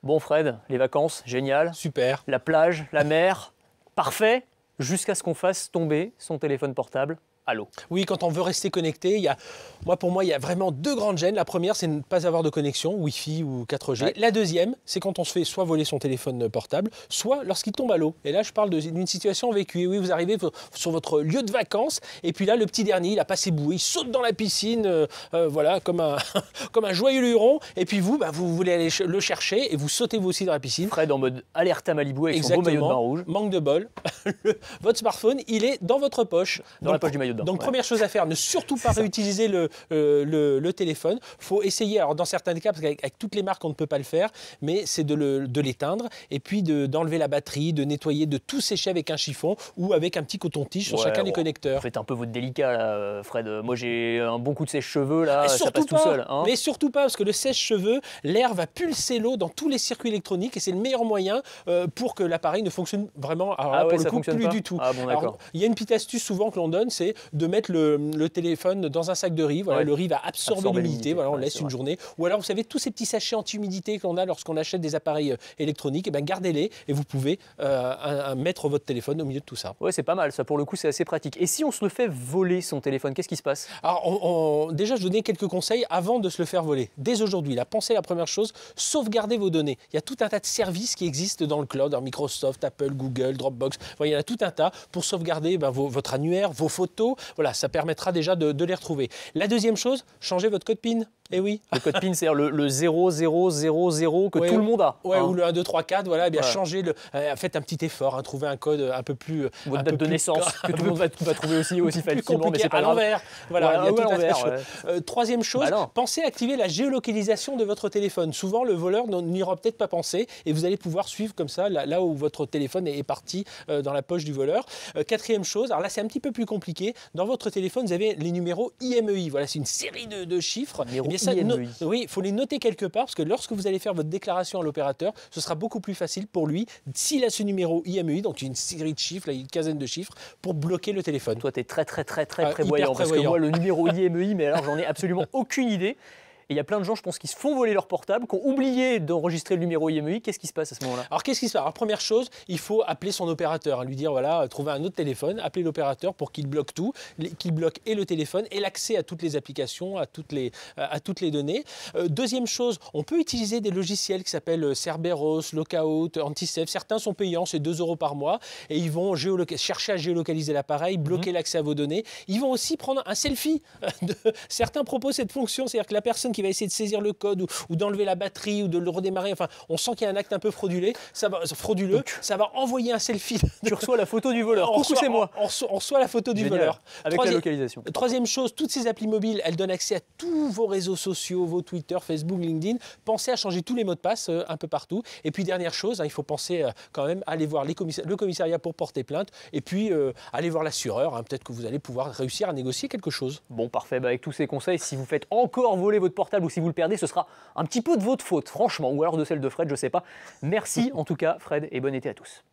Bon Fred, les vacances, génial. Super. La plage, la mer, parfait, jusqu'à ce qu'on fasse tomber son téléphone portable à l'eau. Oui, quand on veut rester connecté, pour moi, il y a vraiment deux grandes gênes. La première, c'est ne pas avoir de connexion, Wi-Fi ou 4G. Ouais. La deuxième, c'est quand on se fait soit voler son téléphone portable, soit lorsqu'il tombe à l'eau. Et là, je parle d'une situation vécue. Et oui, vous arrivez sur votre lieu de vacances, et puis là, le petit dernier, il a pas ses bouées, il saute dans la piscine, voilà, comme un joyeux luron. Et puis vous, vous voulez aller le chercher, et vous sautez vous aussi dans la piscine. Fred en mode alerte à Malibu avec son beau maillot de bain rouge. Manque de bol. Votre smartphone, il est dans votre poche. Dans la poche du maillot de bain. Donc, première chose à faire, ne surtout pas réutiliser le téléphone. Il faut essayer, alors dans certains cas, parce qu'avec toutes les marques, on ne peut pas le faire, mais c'est de l'éteindre et puis d'enlever la batterie, de nettoyer, de tout sécher avec un chiffon ou avec un petit coton-tige sur chacun des connecteurs. Faites un peu votre délicat, là, Fred. Moi, j'ai un bon coup de sèche-cheveux, là, ça passe tout pas, seul. Hein. Mais surtout pas, parce que le sèche-cheveux, l'air va pulser l'eau dans tous les circuits électroniques et c'est le meilleur moyen pour que l'appareil ne fonctionne vraiment, pour le coup, plus du tout. Ah bon, d'accord. Il y a une petite astuce souvent que l'on donne, c'est de mettre le téléphone dans un sac de riz. Voilà, le riz va absorber l'humidité. Voilà, on laisse une journée. Ou alors, vous savez, tous ces petits sachets anti-humidité qu'on a lorsqu'on achète des appareils électroniques, gardez-les et vous pouvez mettre votre téléphone au milieu de tout ça. Ouais, c'est pas mal. Ça, pour le coup, c'est assez pratique. Et si on se le fait voler son téléphone, qu'est-ce qui se passe? Alors, déjà, je donnais quelques conseils avant de se le faire voler. Dès aujourd'hui, pensez à la première chose, sauvegardez vos données. Il y a tout un tas de services qui existent dans le cloud, Microsoft, Apple, Google, Dropbox. Voilà, il y en a tout un tas pour sauvegarder votre annuaire, vos photos. Voilà, ça permettra déjà de les retrouver. La deuxième chose, changez votre code PIN. Eh oui. Le code PIN, c'est-à-dire le 0000 que tout le monde a. Ouais, ou le 1, 2, 3, 4, voilà, changez faites un petit effort, trouvez un code un peu plus... Votre date de naissance, que tout le monde va trouver aussi facilement, mais c'est pas à grave. l'envers. Voilà, il y a tout un tas de choses. Troisième chose, pensez à activer la géolocalisation de votre téléphone. Souvent, le voleur n'y aura peut-être pas pensé et vous allez pouvoir suivre comme ça, là où votre téléphone est parti dans la poche du voleur. Quatrième chose, alors là, c'est un petit peu plus compliqué. Dans votre téléphone, vous avez les numéros IMEI. Voilà, c'est une série de chiffres. Oui, il faut les noter quelque part parce que lorsque vous allez faire votre déclaration à l'opérateur, ce sera beaucoup plus facile pour lui s'il a ce numéro IMEI, donc une série de chiffres, là, une quinzaine de chiffres, pour bloquer le téléphone. Toi, tu es très prévoyant parce que moi, le numéro IMEI, mais alors j'en ai absolument aucune idée. Et il y a plein de gens, je pense, qui se font voler leur portable, qui ont oublié d'enregistrer le numéro IMEI. Qu'est-ce qui se passe à ce moment-là? Alors, qu'est-ce qui se passe? Alors, première chose, il faut appeler son opérateur, lui dire, voilà, trouver un autre téléphone, appeler l'opérateur pour qu'il bloque tout, qu'il bloque et le téléphone et l'accès à toutes les applications, à toutes les données. Deuxième chose, on peut utiliser des logiciels qui s'appellent Cerberus, Lookout, Antisafe. Certains sont payants, c'est 2 € par mois et ils vont chercher à géolocaliser l'appareil, bloquer l'accès à vos données. Ils vont aussi prendre un selfie. Certains proposent cette fonction, c'est-à-dire que la personne qui va essayer de saisir le code ou d'enlever la batterie ou de le redémarrer, enfin, on sent qu'il y a un acte un peu frauduleux, ça va envoyer un selfie. Tu reçois la photo du voleur. Coucou, c'est moi. On reçoit la photo du voleur. Avec la localisation. Troisième chose, toutes ces applis mobiles, elles donnent accès à tous vos réseaux sociaux, vos Twitter, Facebook, LinkedIn. Pensez à changer tous les mots de passe un peu partout. Et puis, dernière chose, il faut penser quand même à aller voir le commissariat pour porter plainte et puis aller voir l'assureur. Peut-être que vous allez pouvoir réussir à négocier quelque chose. Bon, parfait. Avec tous ces conseils, si vous faites encore voler votre portable ou si vous le perdez, ce sera un petit peu de votre faute, franchement, ou alors de celle de Fred, je sais pas. Merci en tout cas, Fred, et bon été à tous.